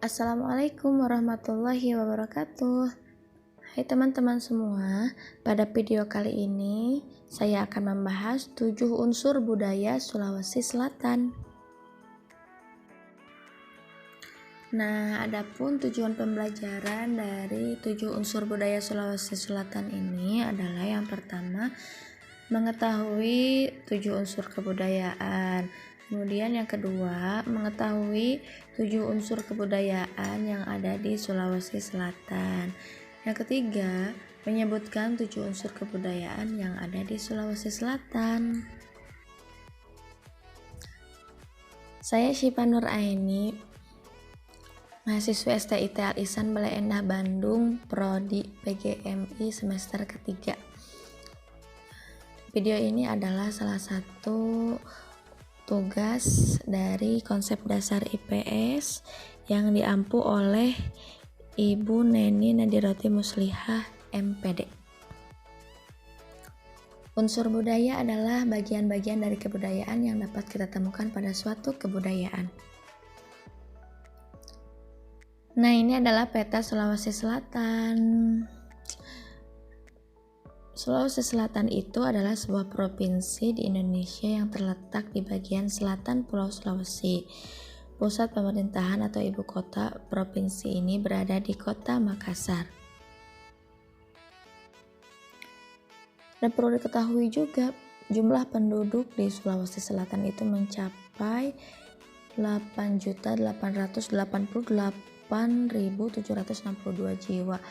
Assalamualaikum warahmatullahi wabarakatuh. Hai teman-teman semua, pada video kali ini saya akan membahas 7 unsur budaya Sulawesi Selatan. Nah, adapun tujuan pembelajaran dari 7 unsur budaya Sulawesi Selatan ini adalah yang pertama, mengetahui 7 unsur kebudayaan. Kemudian yang kedua, mengetahui 7 unsur kebudayaan yang ada di Sulawesi Selatan. Yang ketiga, menyebutkan 7 unsur kebudayaan yang ada di Sulawesi Selatan. Saya Syifa Nur Aini, mahasiswa STIT Al-Ihsan Bale Endah Bandung, Prodi PGMI semester ketiga. Video ini adalah salah satu tugas dari konsep dasar IPS yang diampu oleh Ibu Neni Nadiroti Muslihah MPD. Unsur budaya adalah bagian-bagian dari kebudayaan yang dapat kita temukan pada suatu kebudayaan. Nah, ini adalah peta Sulawesi Selatan. Sulawesi Selatan itu adalah sebuah provinsi di Indonesia yang terletak di bagian selatan Pulau Sulawesi. Pusat pemerintahan atau ibu kota provinsi ini berada di kota Makassar. Dan perlu diketahui juga, jumlah penduduk di Sulawesi Selatan itu mencapai 8.888.762 jiwa.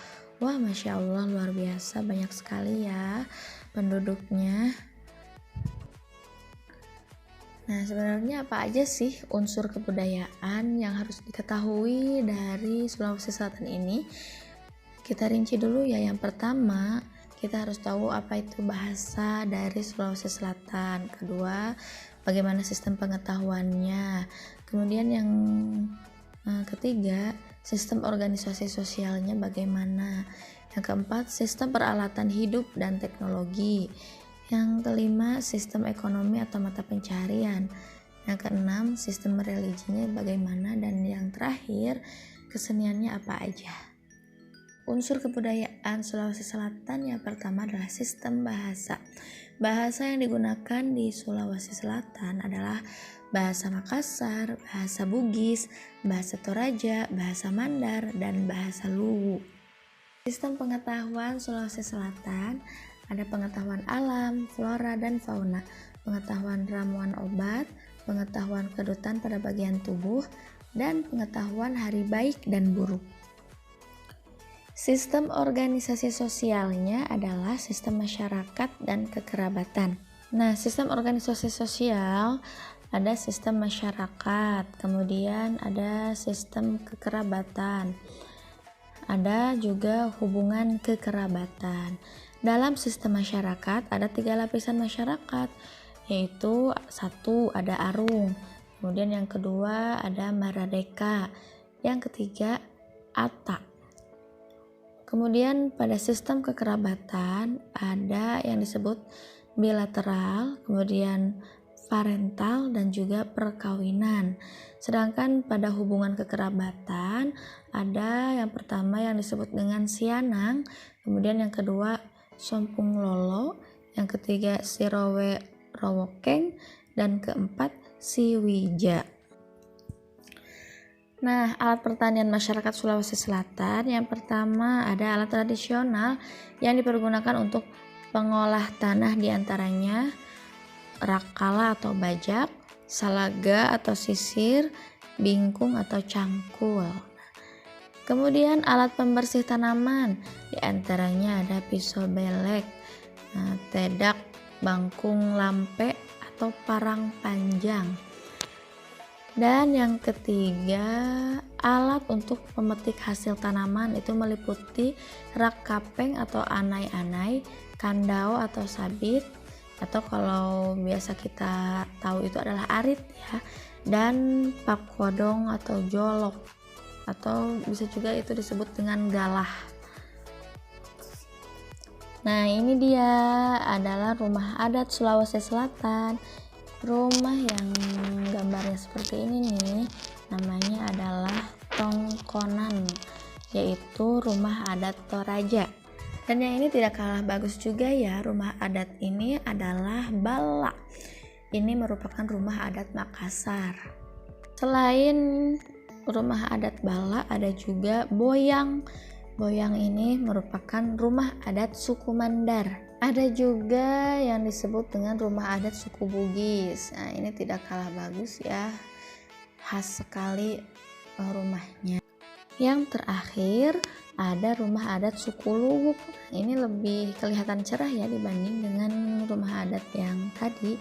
Wah, Masya Allah, luar biasa, banyak sekali ya penduduknya. Nah, sebenarnya apa aja sih unsur kebudayaan yang harus diketahui dari Sulawesi Selatan ini? Kita rinci dulu ya. Yang pertama, kita harus tahu apa itu bahasa dari Sulawesi Selatan. Kedua, bagaimana sistem pengetahuannya. Kemudian yang ketiga, sistem organisasi sosialnya bagaimana. Yang keempat, sistem peralatan hidup dan teknologi. Yang kelima, sistem ekonomi atau mata pencaharian. Yang keenam, sistem religinya bagaimana. Dan yang terakhir, keseniannya apa aja. Unsur kebudayaan Sulawesi Selatan yang pertama adalah sistem bahasa. Bahasa yang digunakan di Sulawesi Selatan adalah bahasa Makassar, bahasa Bugis, bahasa Toraja, bahasa Mandar, dan bahasa Luwu. Sistem pengetahuan Sulawesi Selatan ada pengetahuan alam, flora, dan fauna, pengetahuan ramuan obat, pengetahuan kedutan pada bagian tubuh, dan pengetahuan hari baik dan buruk. Sistem organisasi sosialnya adalah sistem masyarakat dan kekerabatan. Nah, sistem organisasi sosial ada sistem masyarakat, kemudian ada sistem kekerabatan, ada juga hubungan kekerabatan. Dalam sistem masyarakat ada 3 lapisan masyarakat, yaitu 1 ada Arung, kemudian yang kedua ada Maradeka, yang ketiga Ata. Kemudian pada sistem kekerabatan ada yang disebut bilateral, kemudian parental, dan juga perkawinan. Sedangkan pada hubungan kekerabatan ada yang pertama yang disebut dengan sianang, kemudian yang kedua sompung lolo, yang ketiga sirowe rowokeng, dan keempat siwija. Nah, alat pertanian masyarakat Sulawesi Selatan yang pertama ada alat tradisional yang dipergunakan untuk pengolah tanah, diantaranya rakala atau bajak, salaga atau sisir, bingkung atau cangkul. Kemudian alat pembersih tanaman, diantaranya ada pisau belek, tedak, bangkung lampe, atau parang panjang. Dan yang ketiga, alat untuk pemetik hasil tanaman itu meliputi rak kapeng atau anai-anai, kandau atau sabit, atau kalau biasa kita tahu itu adalah arit ya, dan pakodong atau jolok, atau bisa juga itu disebut dengan galah. Nah, ini dia adalah rumah adat Sulawesi Selatan. Rumah yang gambarnya seperti ini nih namanya adalah tongko Konan, yaitu rumah adat Toraja. Dan yang ini tidak kalah bagus juga ya, rumah adat ini adalah Bala. Ini merupakan rumah adat Makassar. Selain rumah adat Bala, ada juga Boyang. Boyang ini merupakan rumah adat suku Mandar. Ada juga yang disebut dengan rumah adat suku Bugis. Nah, ini tidak kalah bagus ya, khas sekali rumahnya. Yang terakhir ada rumah adat suku Luwuk. Ini lebih kelihatan cerah ya dibanding dengan rumah adat yang tadi.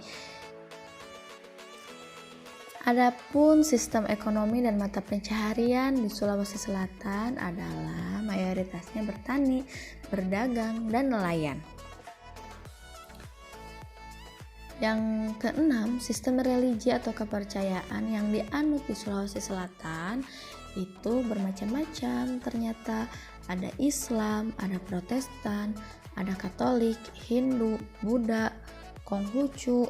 Adapun sistem ekonomi dan mata pencaharian di Sulawesi Selatan adalah mayoritasnya bertani, berdagang, dan nelayan. Yang keenam, sistem religi atau kepercayaan yang dianut di Sulawesi Selatan itu bermacam-macam. Ternyata ada Islam, ada Protestan, ada Katolik, Hindu, Buddha, Konghucu,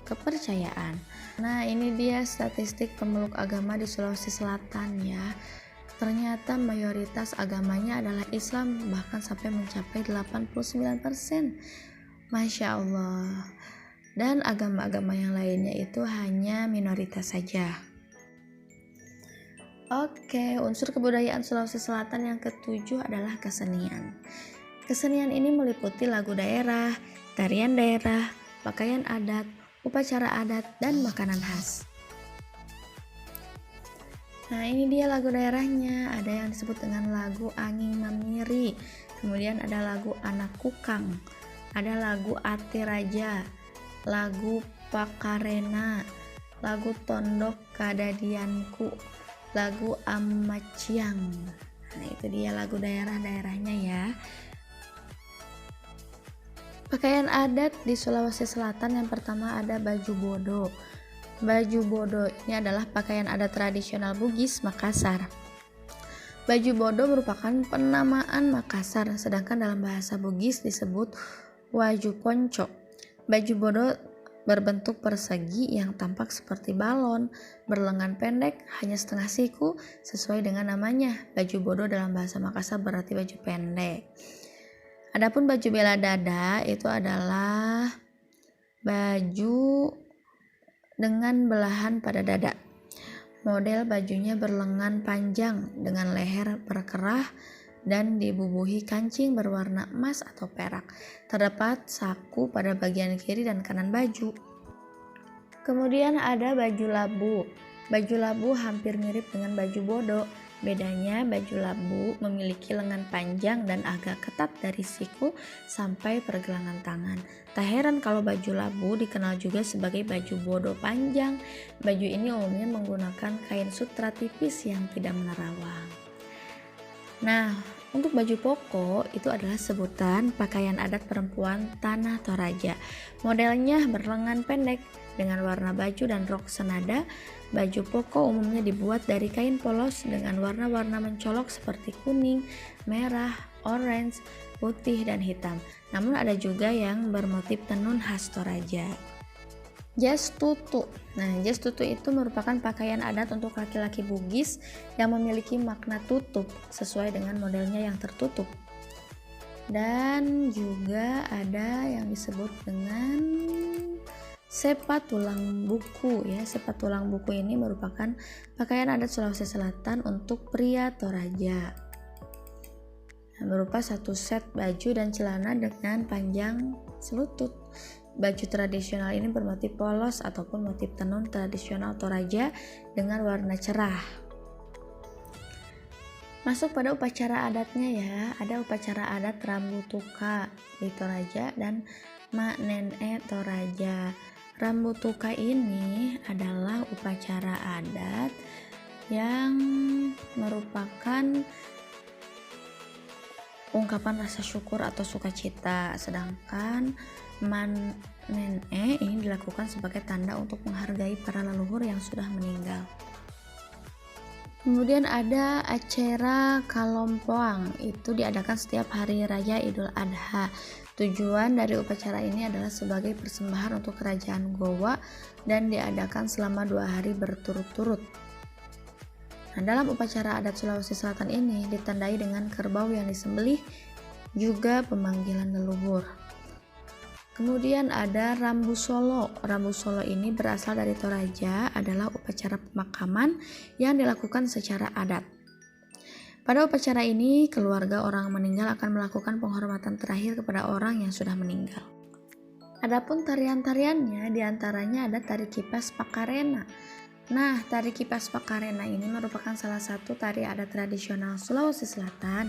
kepercayaan. Nah, ini dia statistik pemeluk agama di Sulawesi Selatan ya. Ternyata mayoritas agamanya adalah Islam, bahkan sampai mencapai 89%. Masya Allah. Dan agama-agama yang lainnya itu hanya minoritas saja. Oke, unsur kebudayaan Sulawesi Selatan yang ketujuh adalah kesenian. Kesenian ini meliputi lagu daerah, tarian daerah, pakaian adat, upacara adat, dan makanan khas. Nah, ini dia lagu daerahnya. Ada yang disebut dengan lagu Anging Mamiri, kemudian ada lagu Anak Kukang, ada lagu Ati Raja, lagu Pakarena, lagu Tondok Kadadianku, lagu Amaciang. Nah, itu dia lagu daerah-daerahnya ya. Pakaian adat di Sulawesi Selatan yang pertama ada baju bodo. Baju bodo ini adalah pakaian adat tradisional Bugis Makassar. Baju bodo merupakan penamaan Makassar, sedangkan dalam bahasa Bugis disebut waju ponco. Baju bodo berbentuk persegi yang tampak seperti balon, berlengan pendek, hanya setengah siku, sesuai dengan namanya. Baju bodo dalam bahasa Makassar berarti baju pendek. Adapun baju bela dada itu adalah baju dengan belahan pada dada. Model bajunya berlengan panjang dengan leher berkerah dan dibubuhi kancing berwarna emas atau perak. Terdapat saku pada bagian kiri dan kanan baju. Kemudian ada baju labu. Baju labu hampir mirip dengan baju bodo. Bedanya baju labu memiliki lengan panjang dan agak ketat dari siku sampai pergelangan tangan. Tak heran kalau baju labu dikenal juga sebagai baju bodo panjang. Baju ini umumnya menggunakan kain sutra tipis yang tidak menerawang. Nah, untuk baju poko itu adalah sebutan pakaian adat perempuan Tanah Toraja. Modelnya berlengan pendek dengan warna baju dan rok senada. Baju poko umumnya dibuat dari kain polos dengan warna-warna mencolok seperti kuning, merah, orange, putih, dan hitam. Namun ada juga yang bermotif tenun khas Toraja. Jas tutu. Nah, jas tutu itu merupakan pakaian adat untuk laki-laki Bugis yang memiliki makna tutup sesuai dengan modelnya yang tertutup. Dan juga ada yang disebut dengan sepat tulang buku ya. Sepat tulang buku ini merupakan pakaian adat Sulawesi Selatan untuk pria Toraja. Berupa satu set baju dan celana dengan panjang selutut. Baju tradisional ini bermotif polos ataupun motif tenun tradisional Toraja dengan warna cerah. Masuk pada upacara adatnya ya. Ada upacara adat Rambutuka di Toraja dan Mak Nene Toraja. Rambutuka ini adalah upacara adat yang merupakan ungkapan rasa syukur atau sukacita, sedangkan Manene ini dilakukan sebagai tanda untuk menghargai para leluhur yang sudah meninggal. Kemudian ada acara Kalompoang, itu diadakan setiap hari raya Idul Adha. Tujuan dari upacara ini adalah sebagai persembahan untuk kerajaan Gowa dan diadakan selama 2 hari berturut-turut. Nah, dalam upacara adat Sulawesi Selatan ini ditandai dengan kerbau yang disembelih, juga pemanggilan leluhur. Kemudian ada Rambu Solo. Rambu Solo ini berasal dari Toraja, adalah upacara pemakaman yang dilakukan secara adat. Pada upacara ini, keluarga orang meninggal akan melakukan penghormatan terakhir kepada orang yang sudah meninggal. Adapun tarian-tariannya diantaranya ada tari kipas Pakarena. Nah, tari kipas Pakarena ini merupakan salah satu tari adat tradisional Sulawesi Selatan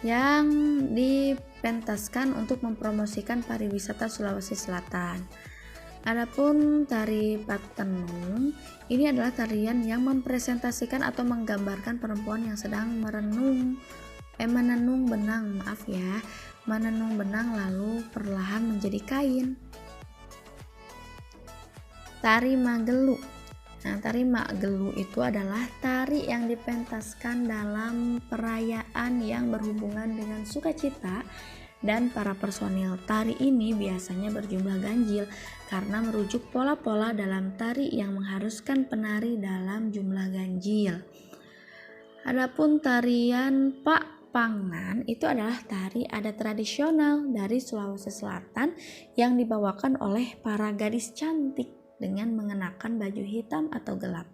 yang dipentaskan untuk mempromosikan pariwisata Sulawesi Selatan. Adapun tari Patenung ini adalah tarian yang mempresentasikan atau menggambarkan perempuan yang sedang menenung benang lalu perlahan menjadi kain. Tari Magelu. Nah, tari Magelu itu adalah tari yang dipentaskan dalam perayaan yang berhubungan dengan sukacita dan para personil. Tari ini biasanya berjumlah ganjil karena merujuk pola-pola dalam tari yang mengharuskan penari dalam jumlah ganjil. Adapun tarian Pak Pangan itu adalah tari adat tradisional dari Sulawesi Selatan yang dibawakan oleh para gadis cantik dengan mengenakan baju hitam atau gelap.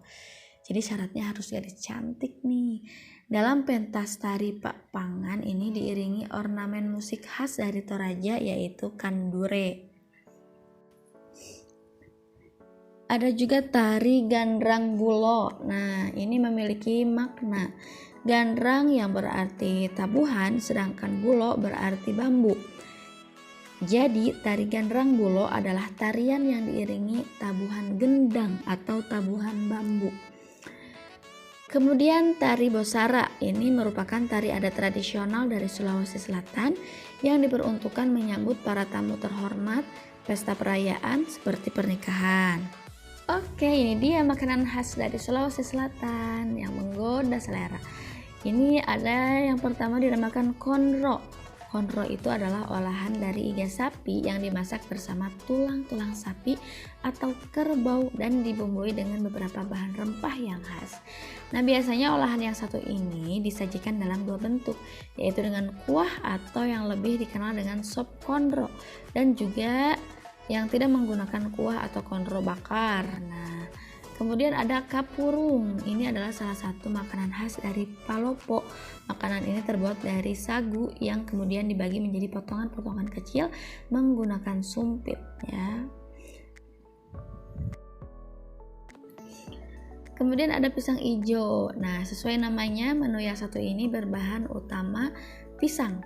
Jadi syaratnya harus gadis cantik nih. Dalam pentas tari Pak Pangan ini diiringi ornamen musik khas dari Toraja yaitu kandure. Ada juga tari Gandrang Bulo. Nah, ini memiliki makna. Gandrang yang berarti tabuhan, sedangkan bulo berarti bambu. Jadi, tari Gandrang Bulo adalah tarian yang diiringi tabuhan gendang atau tabuhan bambu. Kemudian tari Bosara ini merupakan tari adat tradisional dari Sulawesi Selatan yang diperuntukkan menyambut para tamu terhormat, pesta perayaan seperti pernikahan. Oke, ini dia makanan khas dari Sulawesi Selatan yang menggoda selera. Ini ada yang pertama dinamakan konro. Konro itu adalah olahan dari iga sapi yang dimasak bersama tulang-tulang sapi atau kerbau dan dibumbui dengan beberapa bahan rempah yang khas. Nah, biasanya olahan yang satu ini disajikan dalam dua bentuk, yaitu dengan kuah atau yang lebih dikenal dengan sop konro, dan juga yang tidak menggunakan kuah atau konro bakar. Nah, kemudian ada kapurung. Ini adalah salah satu makanan khas dari Palopo. Makanan ini terbuat dari sagu yang kemudian dibagi menjadi potongan-potongan kecil menggunakan sumpit ya. Kemudian ada pisang ijo. Nah, sesuai namanya, menu yang satu ini berbahan utama pisang.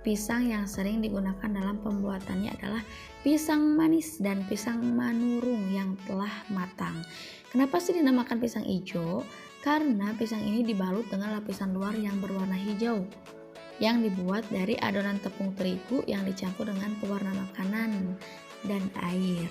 Pisang yang sering digunakan dalam pembuatannya adalah pisang manis dan pisang manurung yang telah matang. Kenapa sih dinamakan pisang ijo? Karena pisang ini dibalut dengan lapisan luar yang berwarna hijau yang dibuat dari adonan tepung terigu yang dicampur dengan pewarna makanan dan air.